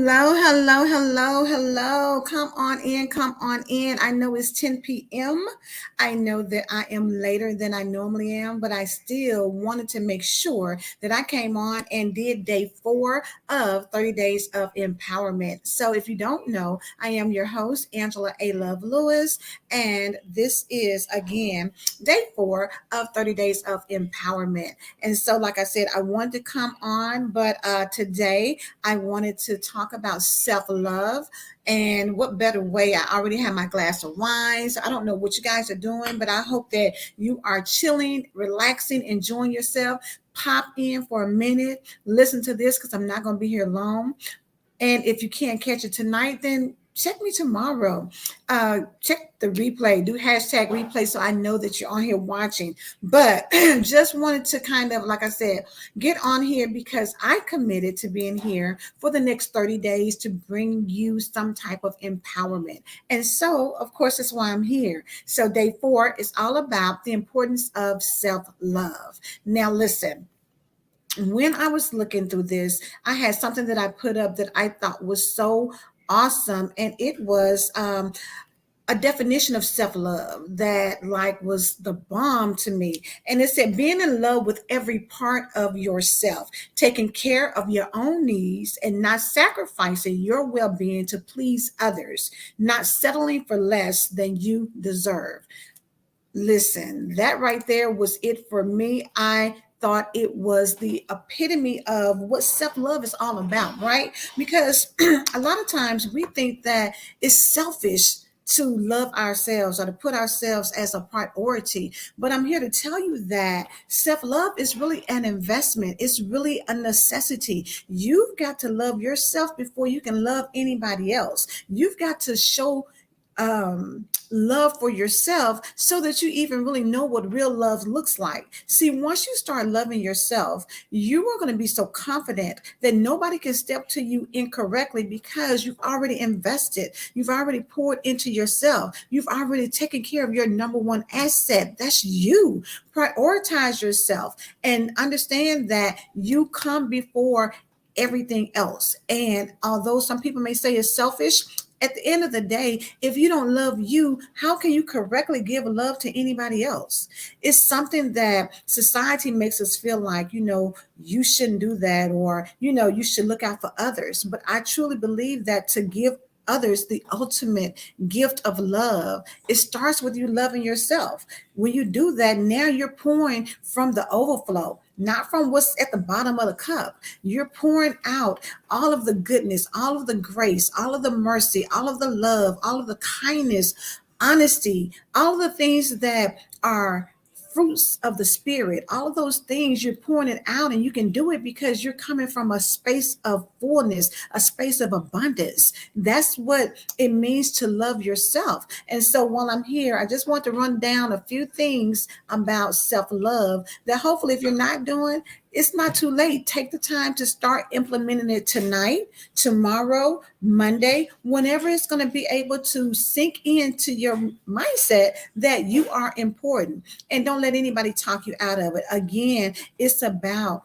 Hello, hello, hello, hello. Come on in, come on in. I know it's 10 p.m. I know that I am later than I normally am, but I still wanted to make sure that I came on and did day 4 of 30 Days of Empowerment. So if you don't know, I am your host, Angela ALove Lewis, and this is again day 4 of 30 Days of Empowerment. And so, like I said, I wanted to come on, but today I wanted to talk about self-love. And what better way? I already have my glass of wine. So I don't know what you guys are doing, but I hope that you are chilling, relaxing, enjoying yourself. Pop in for a minute, listen to this because I'm not going to be here long. And if you can't catch it tonight, then check me tomorrow. Check the replay, do hashtag replay so I know that you're on here watching. But just wanted to kind of, like I said, get on here because I committed to being here for the next 30 days to bring you some type of empowerment. And so, of course, that's why I'm here. So day 4 is all about the importance of self-love. Now, listen, when I was looking through this, I had something that I put up that I thought was so awesome, and it was a definition of self-love that like was the bomb to me. And it said being in love with every part of yourself, taking care of your own needs and not sacrificing your well-being to please others, not settling for less than you deserve. Listen, that right there was it for me. I thought it was the epitome of what self-love is all about, right? Because a lot of times we think that it's selfish to love ourselves or to put ourselves as a priority. But I'm here to tell you that self-love is really an investment. It's really a necessity. You've got to love yourself before you can love anybody else. You've got to show love for yourself so that you even really know what real love looks like. See, once you start loving yourself, you are going to be so confident that nobody can step to you incorrectly because you've already invested. You've already poured into yourself. You've already taken care of your number one asset. That's you. Prioritize yourself and understand that you come before everything else. And although some people may say it's selfish, at the end of the day, if you don't love you, how can you correctly give love to anybody else? It's something that society makes us feel like, you shouldn't do that, or, you should look out for others. But I truly believe that to give others the ultimate gift of love, it starts with you loving yourself. When you do that, now you're pouring from the overflow, not from what's at the bottom of the cup. You're pouring out all of the goodness, all of the grace, all of the mercy, all of the love, all of the kindness, honesty, all of the things that are fruits of the spirit. All of those things, you're pouring it out, and you can do it because you're coming from a space of fullness, a space of abundance. That's what it means to love yourself. And so while I'm here, I just want to run down a few things about self-love that hopefully, if you're not doing, it's not too late. Take the time to start implementing it tonight, tomorrow, Monday, whenever it's going to be able to sink into your mindset that you are important. And don't let anybody talk you out of it. Again, it's about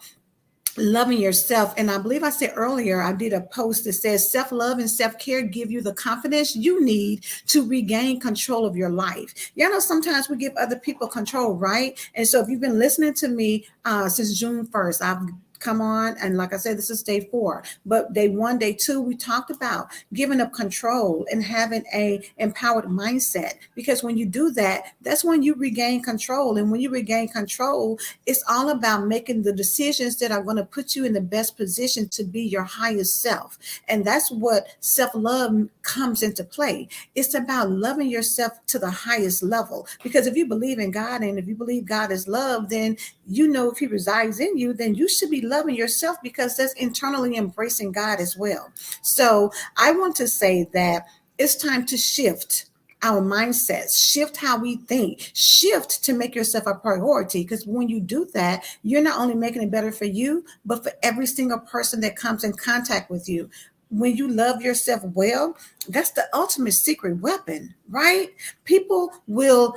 loving yourself. And I believe I said earlier, I did a post that says self-love and self-care give you the confidence you need to regain control of your life. You know, sometimes we give other people control, right? And so if you've been listening to me since June 1st, I've come on, and like I said, this is day 4, but day 1, day 2, we talked about giving up control and having a empowered mindset, because when you do that, that's when you regain control. And when you regain control, it's all about making the decisions that are going to put you in the best position to be your highest self. And that's what self-love comes into play. It's about loving yourself to the highest level, because if you believe in God, and if you believe God is love, then if he resides in you, then you should be loving yourself, because that's internally embracing God as well. So I want to say that it's time to shift our mindsets, shift how we think, shift to make yourself a priority. Because when you do that, you're not only making it better for you, but for every single person that comes in contact with you. When you love yourself well, that's the ultimate secret weapon, right? People will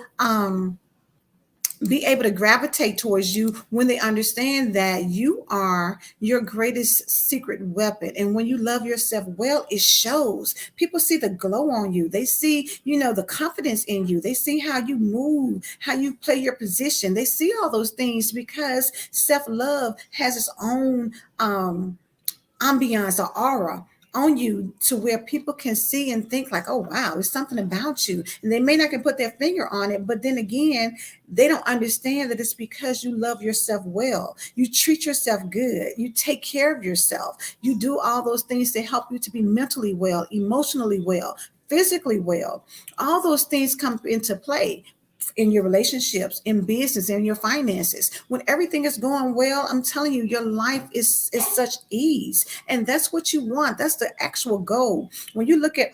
be able to gravitate towards you when they understand that you are your greatest secret weapon. And when you love yourself well, it shows. People see the glow on you. They see, the confidence in you. They see how you move, how you play your position. They see all those things because self-love has its own ambiance or aura on you to where people can see and think like, oh wow, it's something about you. And they may not can put their finger on it, but then again, they don't understand that it's because you love yourself well. You treat yourself good. You take care of yourself. You do all those things to help you to be mentally well, emotionally well, physically well. All those things come into play in your relationships, in business, in your finances. When everything is going well, I'm telling you, your life is such ease. And that's what you want. That's the actual goal. When you look at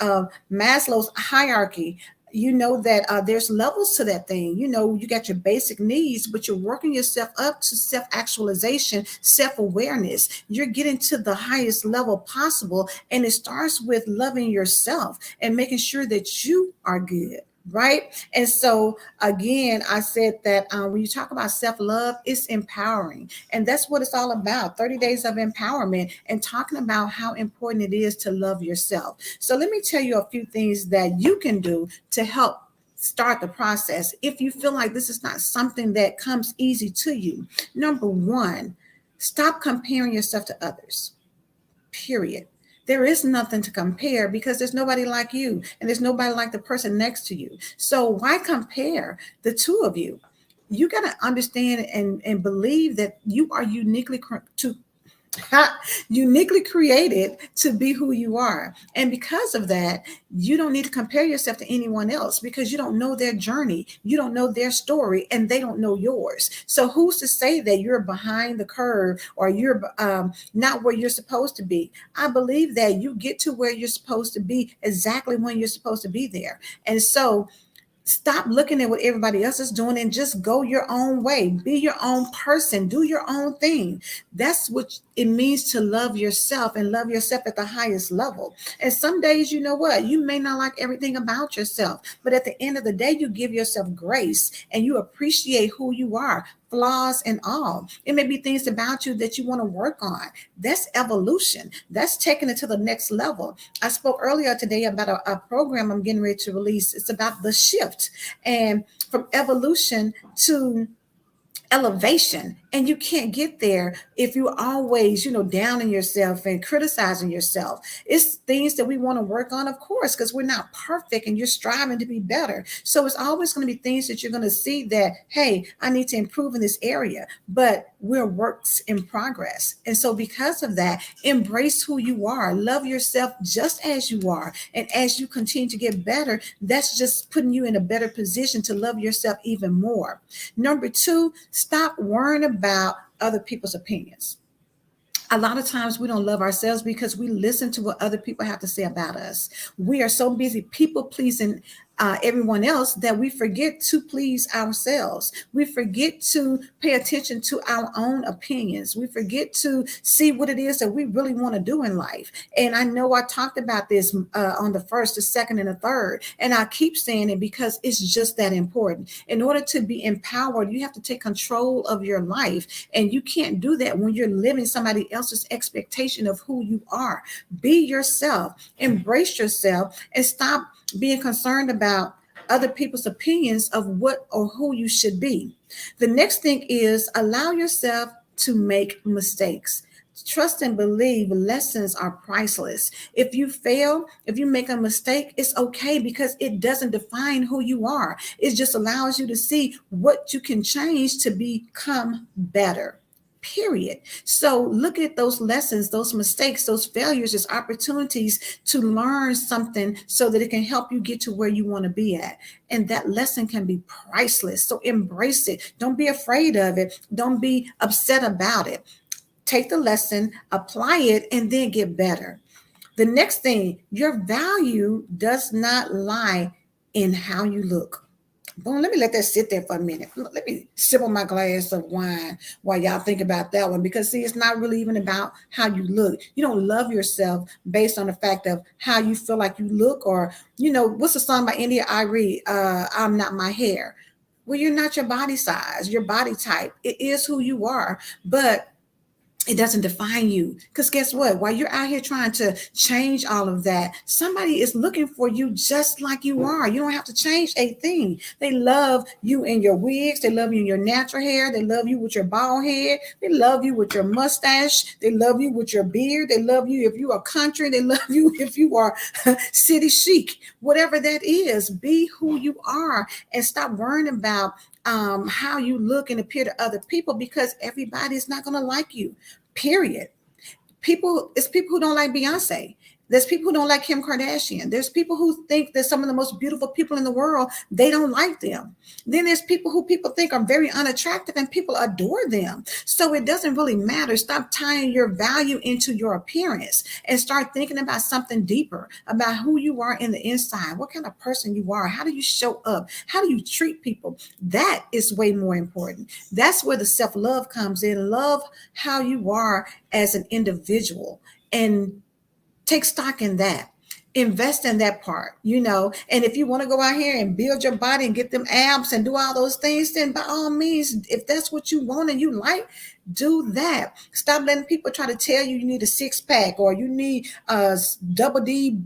Maslow's hierarchy, you know that there's levels to that thing. You got your basic needs, but you're working yourself up to self-actualization, self-awareness. You're getting to the highest level possible. And it starts with loving yourself and making sure that you are good. Right. And so again, I said that when you talk about self-love, it's empowering. And that's what it's all about. 30 days of empowerment and talking about how important it is to love yourself. So let me tell you a few things that you can do to help start the process if you feel like this is not something that comes easy to you. Number one, stop comparing yourself to others. Period. There is nothing to compare because there's nobody like you and there's nobody like the person next to you. So why compare the two of you? You got to understand and believe that you are uniquely created to be who you are. And because of that, you don't need to compare yourself to anyone else because you don't know their journey. You don't know their story and they don't know yours. So who's to say that you're behind the curve or you're not where you're supposed to be? I believe that you get to where you're supposed to be exactly when you're supposed to be there. And so stop looking at what everybody else is doing and just go your own way. Be your own person. Do your own thing. That's what it means to love yourself and love yourself at the highest level. And some days, you know what? You may not like everything about yourself, but at the end of the day, you give yourself grace and you appreciate who you are, flaws and all. It may be things about you that you want to work on. That's evolution. That's taking it to the next level. I spoke earlier today about a program I'm getting ready to release. It's about the shift and from evolution to elevation. And you can't get there if you're always, downing yourself and criticizing yourself. It's things that we want to work on, of course, because we're not perfect and you're striving to be better. So it's always going to be things that you're going to see that, hey, I need to improve in this area, but we're works in progress. And so because of that, embrace who you are, love yourself just as you are. And as you continue to get better, that's just putting you in a better position to love yourself even more. Number two, stop worrying about other people's opinions. A lot of times we don't love ourselves because we listen to what other people have to say about us. We are so busy people pleasing everyone else that we forget to please ourselves. We forget to pay attention to our own opinions. We forget to see what it is that we really want to do in life. And I know I talked about this on the first, the second, and the third. And I keep saying it because it's just that important. In order to be empowered, you have to take control of your life. And you can't do that when you're living somebody else's expectation of who you are. Be yourself, embrace yourself, and stop being concerned about other people's opinions of what or who you should be. The next thing is allow yourself to make mistakes. Trust and believe lessons are priceless. If you fail, if you make a mistake, it's okay because it doesn't define who you are. It just allows you to see what you can change to become better. Period. So look at those lessons, those mistakes, those failures as opportunities to learn something so that it can help you get to where you want to be at. And that lesson can be priceless. So embrace it. Don't be afraid of it. Don't be upset about it. Take the lesson, apply it, and then get better. The next thing, your value does not lie in how you look. Boom, let me let that sit there for a minute. Let me sip on my glass of wine while y'all think about that one. Because see, it's not really even about how you look. You don't love yourself based on the fact of how you feel like you look, or what's the song by India Irie? I'm not my hair. Well, you're not your body size, your body type. It is who you are, but it doesn't define you. Because guess what? While you're out here trying to change all of that, somebody is looking for you just like you are. You don't have to change a thing. They love you in your wigs. They love you in your natural hair. They love you with your bald head. They love you with your mustache. They love you with your beard. They love you if you are country. They love you if you are city chic. Whatever that is, be who you are and stop worrying about how you look and appear to other people, because everybody's not going to like you, period. It's people who don't like Beyonce. There's people who don't like Kim Kardashian. There's people who think that some of the most beautiful people in the world, they don't like them. Then there's people who people think are very unattractive and people adore them. So it doesn't really matter. Stop tying your value into your appearance and start thinking about something deeper, about who you are in the inside, what kind of person you are, how do you show up, how do you treat people. That is way more important. That's where the self-love comes in. Love how you are as an individual and take stock in that. Invest in that part, and if you want to go out here and build your body and get them abs and do all those things, then by all means, if that's what you want and you like, do that. Stop letting people try to tell you need a six-pack or you need double D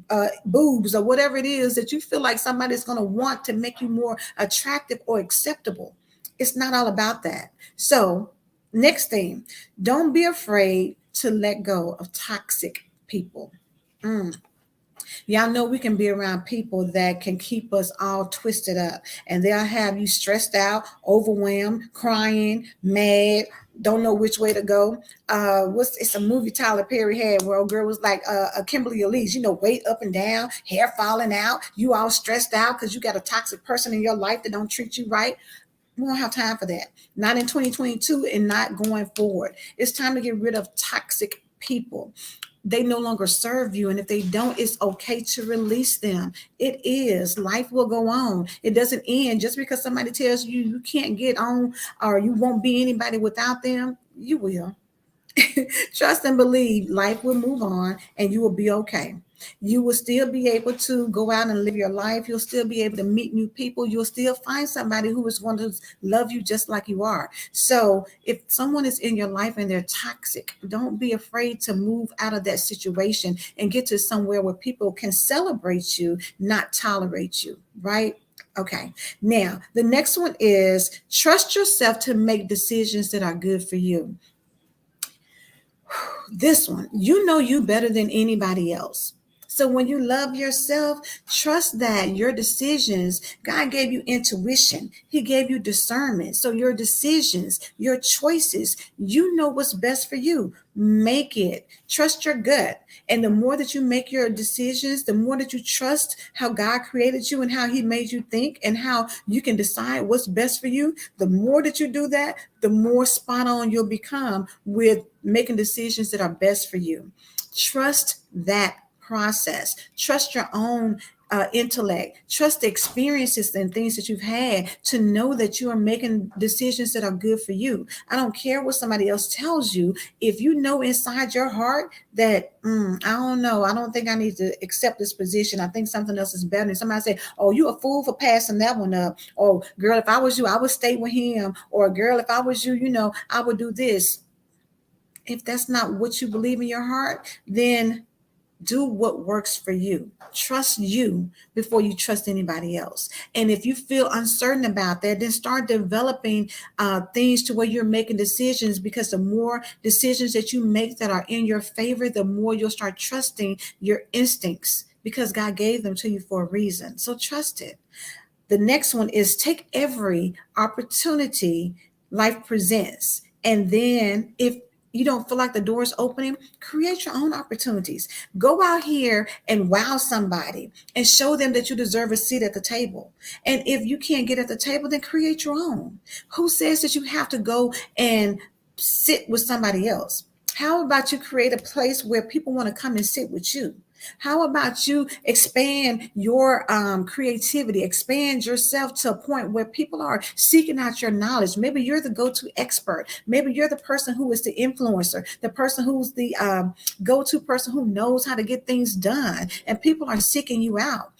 boobs or whatever it is that you feel like somebody's going to want to make you more attractive or acceptable. It's not all about that. So next thing, don't be afraid to let go of toxic people. Y'all know we can be around people that can keep us all twisted up, and they'll have you stressed out, overwhelmed, crying, mad, don't know which way to go. It's a movie Tyler Perry had where a girl was like a Kimberly Elise, weight up and down, hair falling out, you all stressed out because you got a toxic person in your life that don't treat you right. We don't have time for that. Not in 2022 and not going forward. It's time to get rid of toxic people. They no longer serve you, and if they don't, it's okay to release them. It is. Life will go on. It doesn't end just because somebody tells you you can't get on or you won't be anybody without them. You will. Trust and believe life will move on and you will be okay. You will still be able to go out and live your life. You'll still be able to meet new people. You'll still find somebody who is going to love you just like you are. So if someone is in your life and they're toxic, don't be afraid to move out of that situation and get to somewhere where people can celebrate you, not tolerate you, right? Okay. Now, the next one is trust yourself to make decisions that are good for you. This one, you better than anybody else. So when you love yourself, trust that your decisions, God gave you intuition. He gave you discernment. So your decisions, your choices, you know what's best for you. Make it. Trust your gut. And the more that you make your decisions, the more that you trust how God created you and how he made you think and how you can decide what's best for you, the more that you do that, the more spot on you'll become with making decisions that are best for you. Trust that process. Trust your own intellect. Trust the experiences and things that you've had to know that you are making decisions that are good for you. I don't care what somebody else tells you. If you know inside your heart that, I don't know, I don't think I need to accept this position. I think something else is better. And somebody say, oh, you a fool for passing that one up. Or girl, if I was you, I would stay with him. Or girl, if I was you, I would do this. If that's not what you believe in your heart, then do what works for you. Trust you before you trust anybody else. And if you feel uncertain about that, then start developing things to where you're making decisions, because the more decisions that you make that are in your favor, the more you'll start trusting your instincts, because God gave them to you for a reason. So trust it. The next one is take every opportunity life presents. And then if you don't feel like the door is opening, create your own opportunities. Go out here and wow somebody and show them that you deserve a seat at the table. And if you can't get at the table, then create your own. Who says that you have to go and sit with somebody else? How about you create a place where people want to come and sit with you? How about you expand your creativity, expand yourself to a point where people are seeking out your knowledge? Maybe you're the go-to expert. Maybe you're the person who is the influencer, the person who's the go-to person who knows how to get things done, and people are seeking you out.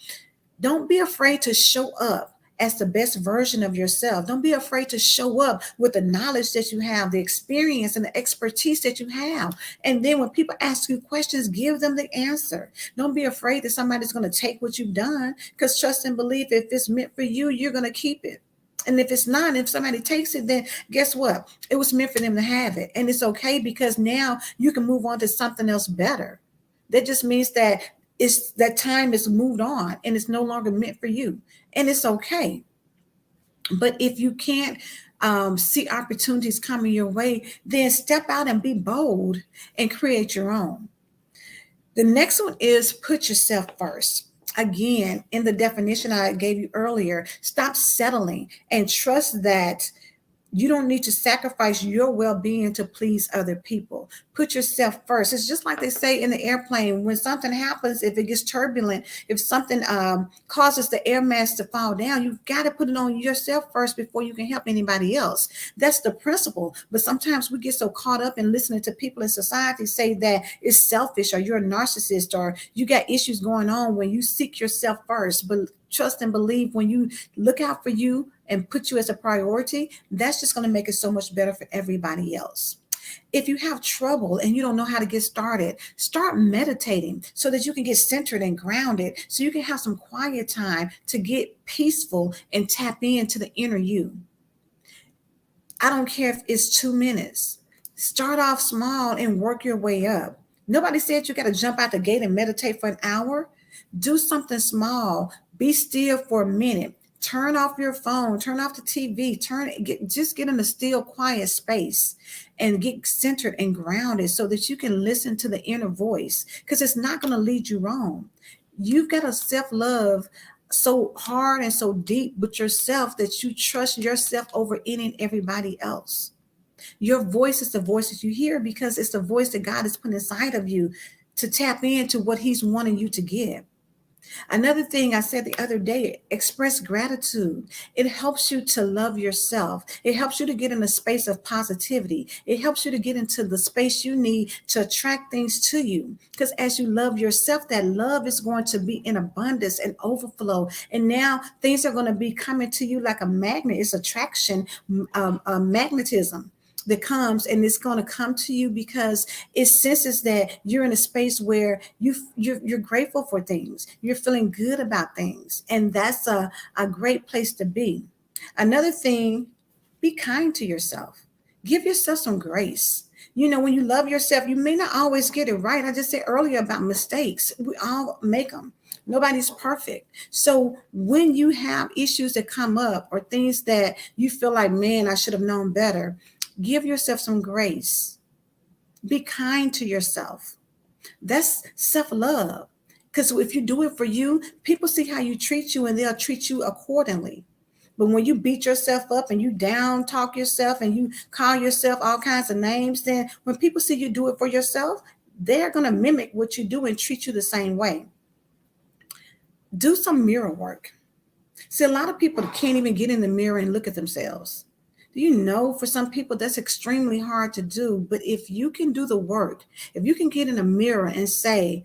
Don't be afraid to show up as the best version of yourself. Don't be afraid to show up with the knowledge that you have, the experience and the expertise that you have. And then when people ask you questions, give them the answer. Don't be afraid that somebody's going to take what you've done, because trust and believe, if it's meant for you, you're going to keep it. And if it's not, if somebody takes it, then guess what? It was meant for them to have it. And it's okay, because now you can move on to something else better. That just means that it's that time is moved on and it's no longer meant for you. And it's okay. But if you can't see opportunities coming your way, then step out and be bold and create your own. The next one is put yourself first. Again, in the definition I gave you earlier, stop settling and trust that you don't need to sacrifice your well-being to please other people. Put yourself first. It's just like they say in the airplane, when something happens, if it gets turbulent, if something causes the air mass to fall down, you've got to put it on yourself first before you can help anybody else. That's the principle. But sometimes we get so caught up in listening to people in society say that it's selfish, or you're a narcissist, or you got issues going on, when you seek yourself first. But trust and believe, when you look out for you and put you as a priority, that's just going to make it so much better for everybody else. If you have trouble and you don't know how to get started, start meditating so that you can get centered and grounded, so you can have some quiet time to get peaceful and tap into the inner you. I don't care if it's 2 minutes. Start off small and work your way up. Nobody said you got to jump out the gate and meditate for an hour. Do something small. Be still for a minute. Turn off your phone, turn off the TV, just get in a still, quiet space and get centered and grounded so that you can listen to the inner voice, because it's not going to lead you wrong. You've got to self-love so hard and so deep with yourself that you trust yourself over any and everybody else. Your voice is the voice that you hear, because it's the voice that God has put inside of you to tap into what He's wanting you to give. Another thing I said the other day, express gratitude. It helps you to love yourself. It helps you to get in a space of positivity. It helps you to get into the space you need to attract things to you. Because as you love yourself, that love is going to be in abundance and overflow. And now things are going to be coming to you like a magnet. It's attraction, magnetism that comes, and it's going to come to you because it senses that you're in a space where you're grateful for things, you're feeling good about things, and that's a great place to be. Another thing, be kind to yourself. Give yourself some grace. When you love yourself, you may not always get it right. I just said earlier about mistakes. We all make them. Nobody's perfect. So when you have issues that come up, or things that you feel like, man, I should have known better, give yourself some grace. Be kind to yourself. That's self-love. Because if you do it for you, people see how you treat you and they'll treat you accordingly. But when you beat yourself up and you down talk yourself and you call yourself all kinds of names, then when people see you do it for yourself, they're going to mimic what you do and treat you the same way. Do some mirror work. See, a lot of people can't even get in the mirror and look at themselves. Do you know, for some people that's extremely hard to do? But if you can do the work, if you can get in a mirror and say,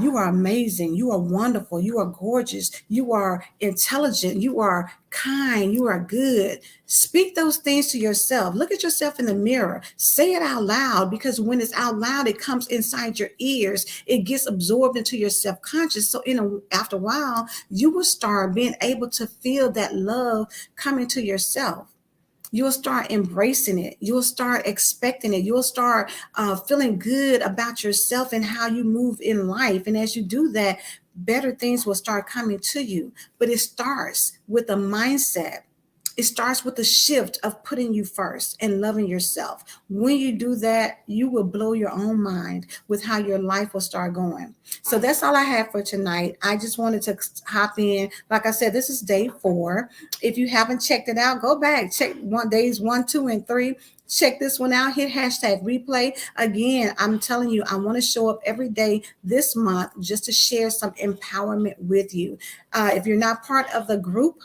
you are amazing, you are wonderful, you are gorgeous, you are intelligent, you are kind, you are good. Speak those things to yourself. Look at yourself in the mirror. Say it out loud, because when it's out loud, it comes inside your ears. It gets absorbed into your subconscious. So after a while, you will start being able to feel that love coming to yourself. You'll start embracing it. You'll start expecting it. You'll start feeling good about yourself and how you move in life. And as you do that, better things will start coming to you. But it starts with a mindset. It starts with the shift of putting you first and loving yourself. When you do that, you will blow your own mind with how your life will start going. So that's all I have for tonight. I just wanted to hop in. Like I said, this is day 4. If you haven't checked it out, go back, check days 1, 2, and 3. Check this one out. Hit hashtag replay. Again, I'm telling you, I want to show up every day this month just to share some empowerment with you. If you're not part of the group,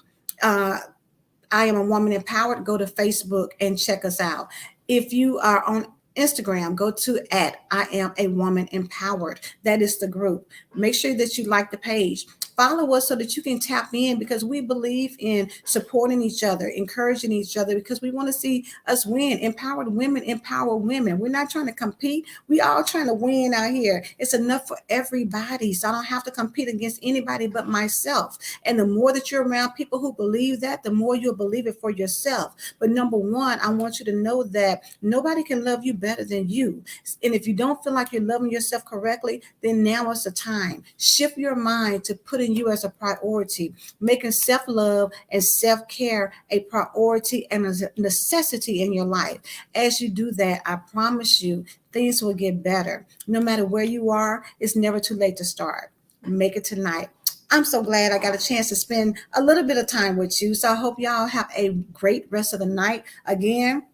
I Am a Woman Empowered, go to Facebook and check us out. If you are on Instagram, go to @I Am a Woman Empowered. That is the group. Make sure that you like the page. Follow us so that you can tap in, because we believe in supporting each other, encouraging each other, because we want to see us win. Empowered women empower women. We're not trying to compete. We all trying to win out here. It's enough for everybody. So I don't have to compete against anybody but myself. And the more that you're around people who believe that, the more you'll believe it for yourself. But number one, I want you to know that nobody can love you better than you. And if you don't feel like you're loving yourself correctly, then now is the time. Shift your mind to putting you as a priority, making self-love and self-care a priority and a necessity in your life. As you do that, I promise you, things will get better. No matter where you are, it's never too late to start. Make it tonight. I'm so glad I got a chance to spend a little bit of time with you. So I hope y'all have a great rest of the night. Again,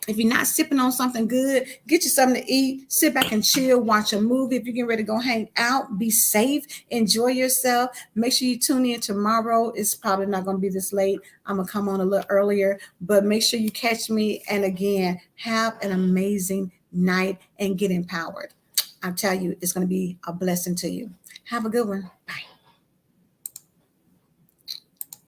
if you're not sipping on something good, get you something to eat, sit back and chill, watch a movie. If you're getting ready to go hang out, be safe, enjoy yourself. Make sure you tune in tomorrow. It's probably not going to be this late. I'm going to come on a little earlier, but make sure you catch me. And again, have an amazing night and get empowered. I tell you, it's going to be a blessing to you. Have a good one. Bye.